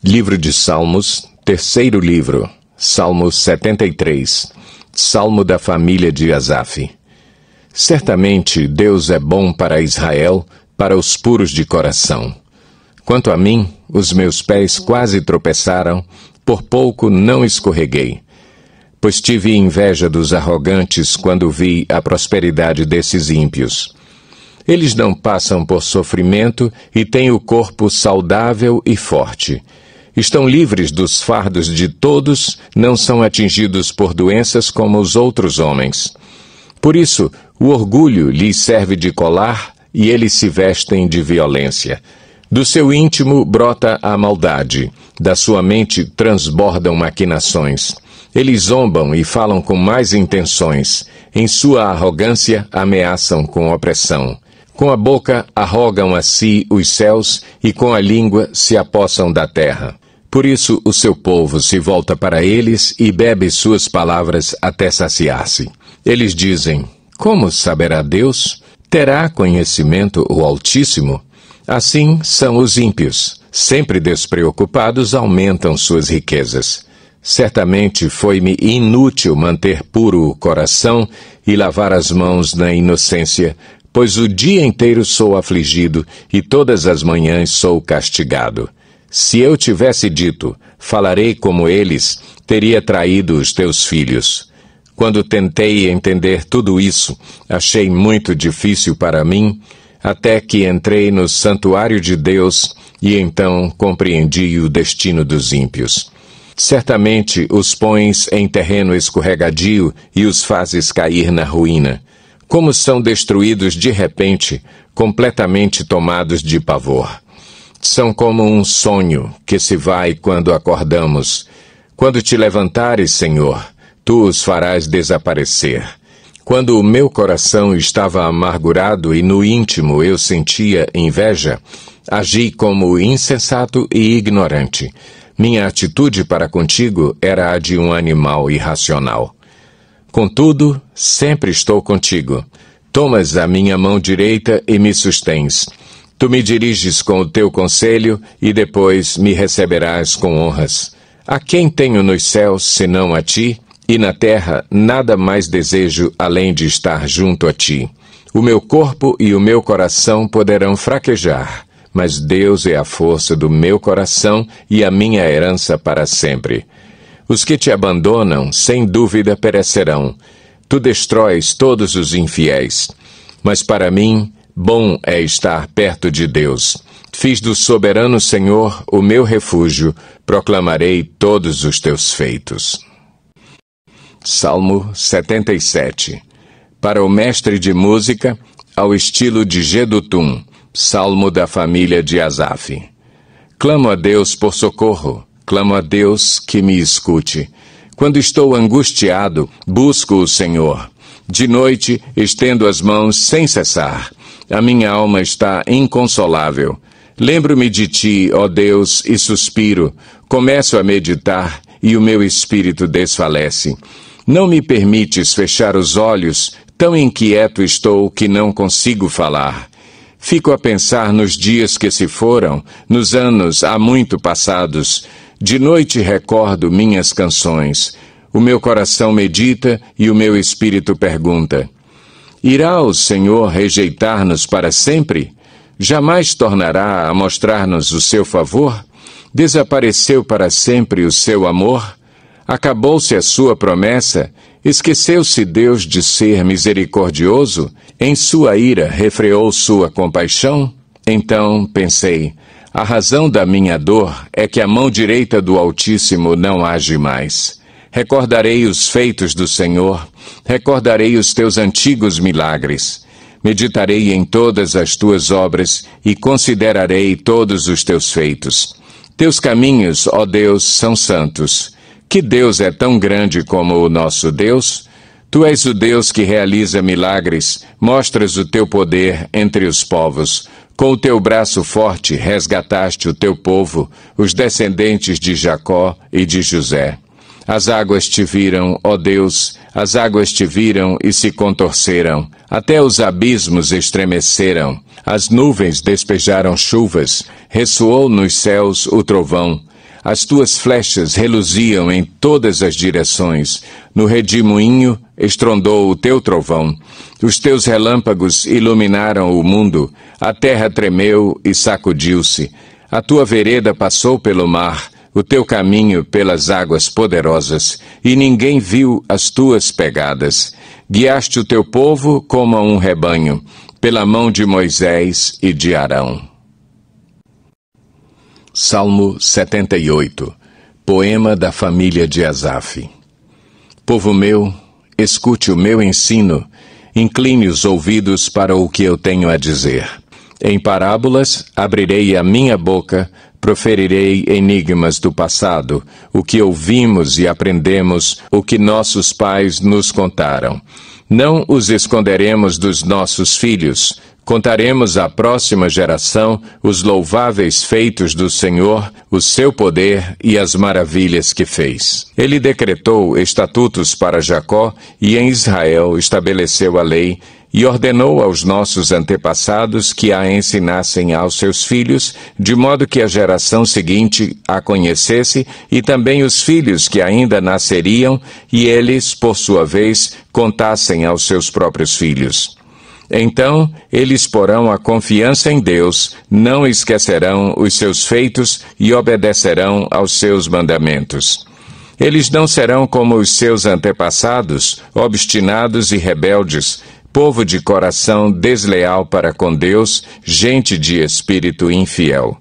Livro de Salmos, terceiro livro, Salmo 73, Salmo da família de Asaf. Certamente Deus é bom para Israel, para os puros de coração. Quanto a mim, os meus pés quase tropeçaram, por pouco não escorreguei. Pois tive inveja dos arrogantes quando vi a prosperidade desses ímpios. Eles não passam por sofrimento e têm o corpo saudável e forte. Estão livres dos fardos de todos, não são atingidos por doenças como os outros homens. Por isso, o orgulho lhes serve de colar e eles se vestem de violência. Do seu íntimo brota a maldade, da sua mente transbordam maquinações. Eles zombam e falam com más intenções. Em sua arrogância, ameaçam com opressão. Com a boca arrogam a si os céus e com a língua se apossam da terra. Por isso o seu povo se volta para eles e bebe suas palavras até saciar-se. Eles dizem, como saberá Deus? Terá conhecimento o Altíssimo? Assim são os ímpios. Sempre despreocupados aumentam suas riquezas. Certamente foi-me inútil manter puro o coração e lavar as mãos na inocência, pois o dia inteiro sou afligido e todas as manhãs sou castigado. Se eu tivesse dito, falarei como eles, teria traído os teus filhos. Quando tentei entender tudo isso, achei muito difícil para mim, até que entrei no santuário de Deus e então compreendi o destino dos ímpios. Certamente os pões em terreno escorregadio e os fazes cair na ruína. Como são destruídos de repente, completamente tomados de pavor. São como um sonho que se vai quando acordamos. Quando te levantares, Senhor, tu os farás desaparecer. Quando o meu coração estava amargurado e no íntimo eu sentia inveja, agi como insensato e ignorante. Minha atitude para contigo era a de um animal irracional. Contudo, sempre estou contigo. Tomas a minha mão direita e me sustens. Tu me diriges com o teu conselho e depois me receberás com honras. A quem tenho nos céus senão a ti? E na terra nada mais desejo além de estar junto a ti. O meu corpo e o meu coração poderão fraquejar, mas Deus é a força do meu coração e a minha herança para sempre. Os que te abandonam, sem dúvida, perecerão. Tu destróis todos os infiéis. Mas para mim, bom é estar perto de Deus. Fiz do soberano Senhor o meu refúgio, proclamarei todos os teus feitos. Salmo 77. Para o mestre de música, ao estilo de Jedutum, Salmo da família de Asaf. Clamo a Deus por socorro, clamo a Deus que me escute. Quando estou angustiado, busco o Senhor. De noite, estendo as mãos sem cessar. A minha alma está inconsolável. Lembro-me de ti, ó Deus, e suspiro. Começo a meditar e o meu espírito desfalece. Não me permites fechar os olhos, tão inquieto estou que não consigo falar. Fico a pensar nos dias que se foram, nos anos há muito passados. De noite recordo minhas canções. O meu coração medita e o meu espírito pergunta: irá o Senhor rejeitar-nos para sempre? Jamais tornará a mostrar-nos o seu favor? Desapareceu para sempre o seu amor? Acabou-se a sua promessa? Esqueceu-se Deus de ser misericordioso? Em sua ira refreou sua compaixão? Então pensei, a razão da minha dor é que a mão direita do Altíssimo não age mais. Recordarei os feitos do Senhor, recordarei os teus antigos milagres. Meditarei em todas as tuas obras e considerarei todos os teus feitos. Teus caminhos, ó Deus, são santos. Que Deus é tão grande como o nosso Deus? Tu és o Deus que realiza milagres, mostras o teu poder entre os povos. Com o teu braço forte resgataste o teu povo, os descendentes de Jacó e de José. As águas te viram, ó Deus, as águas te viram e se contorceram. Até os abismos estremeceram. As nuvens despejaram chuvas, ressoou nos céus o trovão. As tuas flechas reluziam em todas as direções. No redemoinho estrondou o teu trovão. Os teus relâmpagos iluminaram o mundo. A terra tremeu e sacudiu-se. A tua vereda passou pelo mar, o teu caminho pelas águas poderosas, e ninguém viu as tuas pegadas. Guiaste o teu povo como a um rebanho, pela mão de Moisés e de Arão. Salmo 78. Poema da família de Asaf. Povo meu, escute o meu ensino, incline os ouvidos para o que eu tenho a dizer. Em parábolas abrirei a minha boca, proferirei enigmas do passado, o que ouvimos e aprendemos, o que nossos pais nos contaram. Não os esconderemos dos nossos filhos. Contaremos à próxima geração os louváveis feitos do Senhor, o seu poder e as maravilhas que fez. Ele decretou estatutos para Jacó e em Israel estabeleceu a lei e ordenou aos nossos antepassados que a ensinassem aos seus filhos, de modo que a geração seguinte a conhecesse e também os filhos que ainda nasceriam e eles, por sua vez, contassem aos seus próprios filhos. Então, eles porão a confiança em Deus, não esquecerão os seus feitos e obedecerão aos seus mandamentos. Eles não serão como os seus antepassados, obstinados e rebeldes, povo de coração desleal para com Deus, gente de espírito infiel.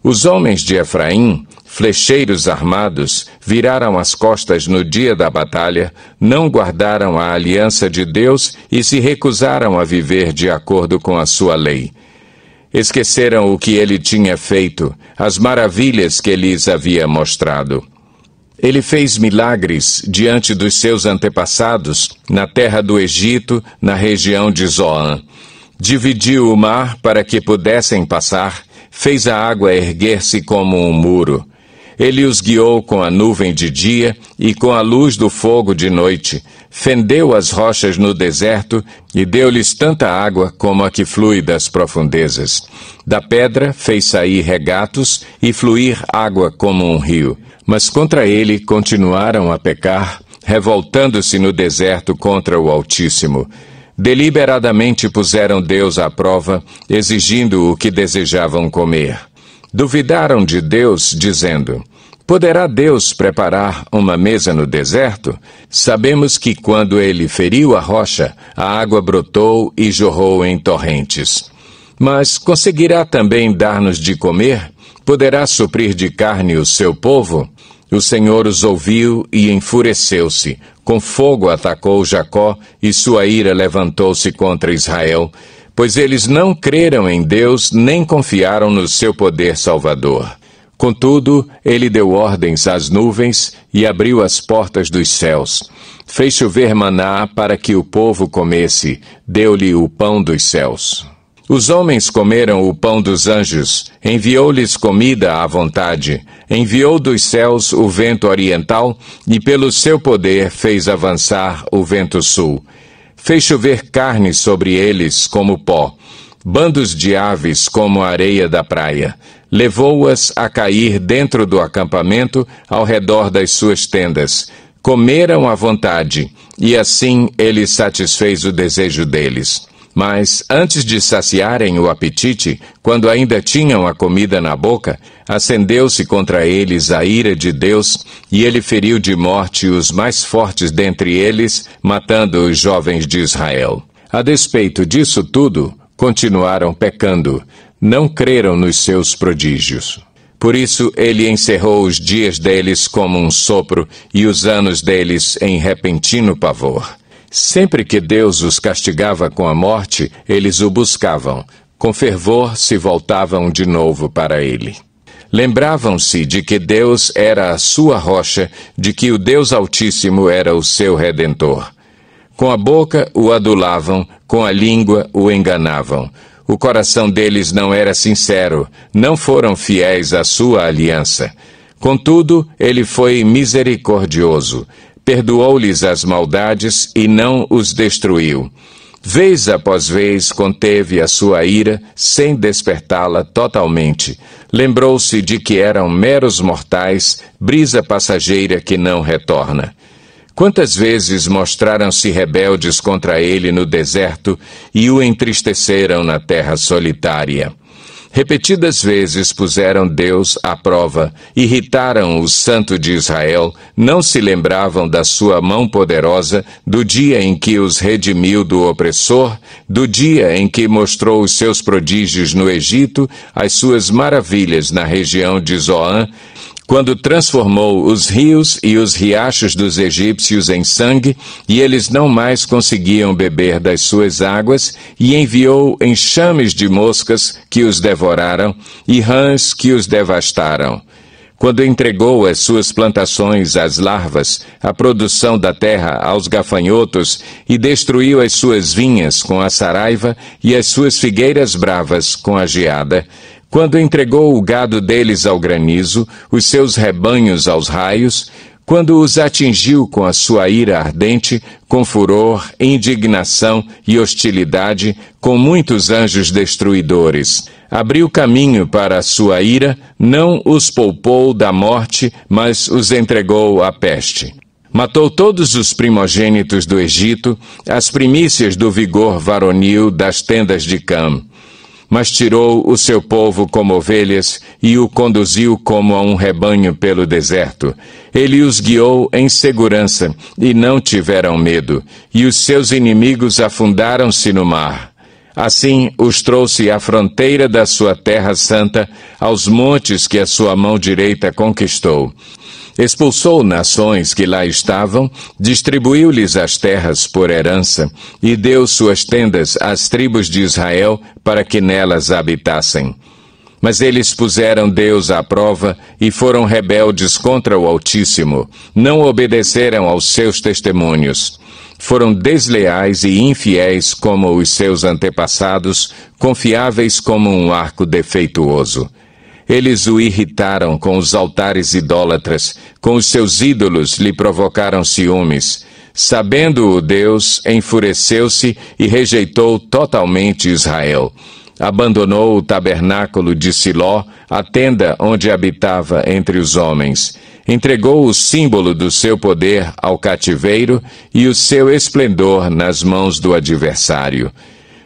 Os homens de Efraim, flecheiros armados, viraram as costas no dia da batalha, não guardaram a aliança de Deus e se recusaram a viver de acordo com a sua lei. Esqueceram o que ele tinha feito, as maravilhas que lhes havia mostrado. Ele fez milagres diante dos seus antepassados, na terra do Egito, na região de Zoan. Dividiu o mar para que pudessem passar, fez a água erguer-se como um muro. Ele os guiou com a nuvem de dia e com a luz do fogo de noite. Fendeu as rochas no deserto e deu-lhes tanta água como a que flui das profundezas. Da pedra fez sair regatos e fluir água como um rio. Mas contra ele continuaram a pecar, revoltando-se no deserto contra o Altíssimo. Deliberadamente puseram Deus à prova, exigindo o que desejavam comer. Duvidaram de Deus, dizendo: poderá Deus preparar uma mesa no deserto? Sabemos que quando ele feriu a rocha, a água brotou e jorrou em torrentes. Mas conseguirá também dar-nos de comer? Poderá suprir de carne o seu povo? O Senhor os ouviu e enfureceu-se. Com fogo atacou Jacó e sua ira levantou-se contra Israel, pois eles não creram em Deus nem confiaram no seu poder salvador. Contudo, ele deu ordens às nuvens e abriu as portas dos céus. Fez chover maná para que o povo comesse, deu-lhe o pão dos céus. Os homens comeram o pão dos anjos, enviou-lhes comida à vontade, enviou dos céus o vento oriental e pelo seu poder fez avançar o vento sul. Fez chover carne sobre eles como pó, bandos de aves como a areia da praia. Levou-as a cair dentro do acampamento ao redor das suas tendas. Comeram à vontade, e assim ele satisfez o desejo deles. Mas, antes de saciarem o apetite, quando ainda tinham a comida na boca, acendeu-se contra eles a ira de Deus, e ele feriu de morte os mais fortes dentre eles, matando os jovens de Israel. A despeito disso tudo, continuaram pecando, não creram nos seus prodígios. Por isso ele encerrou os dias deles como um sopro, e os anos deles em repentino pavor. Sempre que Deus os castigava com a morte, eles o buscavam. Com fervor se voltavam de novo para ele. Lembravam-se de que Deus era a sua rocha, de que o Deus Altíssimo era o seu Redentor. Com a boca o adulavam, com a língua o enganavam. O coração deles não era sincero, não foram fiéis à sua aliança. Contudo, ele foi misericordioso. Perdoou-lhes as maldades e não os destruiu. Vez após vez conteve a sua ira, sem despertá-la totalmente. Lembrou-se de que eram meros mortais, brisa passageira que não retorna. Quantas vezes mostraram-se rebeldes contra ele no deserto e o entristeceram na terra solitária. Repetidas vezes puseram Deus à prova, irritaram o Santo de Israel, não se lembravam da sua mão poderosa, do dia em que os redimiu do opressor, do dia em que mostrou os seus prodígios no Egito, as suas maravilhas na região de Zoan, quando transformou os rios e os riachos dos egípcios em sangue, e eles não mais conseguiam beber das suas águas, e enviou enxames de moscas que os devoraram, e rãs que os devastaram. Quando entregou as suas plantações às larvas, a produção da terra aos gafanhotos, e destruiu as suas vinhas com a saraiva, e as suas figueiras bravas com a geada, quando entregou o gado deles ao granizo, os seus rebanhos aos raios, quando os atingiu com a sua ira ardente, com furor, indignação e hostilidade, com muitos anjos destruidores. Abriu caminho para a sua ira, não os poupou da morte, mas os entregou à peste. Matou todos os primogênitos do Egito, as primícias do vigor varonil das tendas de Cam. Mas tirou o seu povo como ovelhas e o conduziu como a um rebanho pelo deserto. Ele os guiou em segurança e não tiveram medo, e os seus inimigos afundaram-se no mar. Assim os trouxe à fronteira da sua terra santa, aos montes que a sua mão direita conquistou. Expulsou nações que lá estavam, distribuiu-lhes as terras por herança, e deu suas tendas às tribos de Israel para que nelas habitassem. Mas eles puseram Deus à prova e foram rebeldes contra o Altíssimo, não obedeceram aos seus testemunhos. Foram desleais e infiéis como os seus antepassados, confiáveis como um arco defeituoso. Eles o irritaram com os altares idólatras, com os seus ídolos lhe provocaram ciúmes. Sabendo-o Deus, enfureceu-se e rejeitou totalmente Israel. Abandonou o tabernáculo de Siló, a tenda onde habitava entre os homens. Entregou o símbolo do seu poder ao cativeiro e o seu esplendor nas mãos do adversário.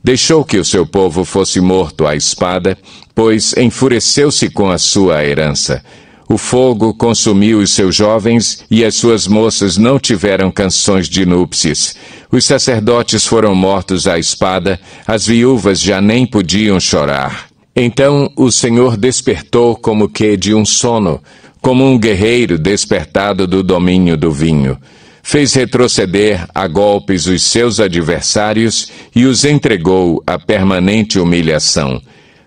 Deixou que o seu povo fosse morto à espada, pois enfureceu-se com a sua herança. O fogo consumiu os seus jovens e as suas moças não tiveram canções de núpcias. Os sacerdotes foram mortos à espada, as viúvas já nem podiam chorar. Então o Senhor despertou como que de um sono, como um guerreiro despertado do domínio do vinho. Fez retroceder a golpes os seus adversários e os entregou à permanente humilhação.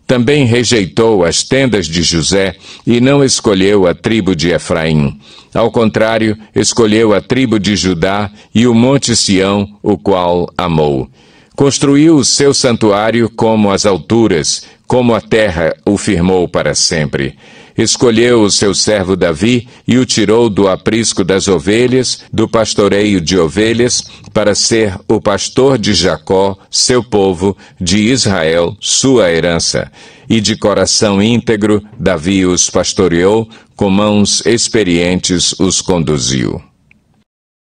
Também rejeitou as tendas de José e não escolheu a tribo de Efraim. Ao contrário, escolheu a tribo de Judá e o monte Sião, o qual amou. Construiu o seu santuário como as alturas, como a terra o firmou para sempre. Escolheu o seu servo Davi e o tirou do aprisco das ovelhas, do pastoreio de ovelhas, para ser o pastor de Jacó, seu povo, de Israel, sua herança. E de coração íntegro, Davi os pastoreou, com mãos experientes os conduziu.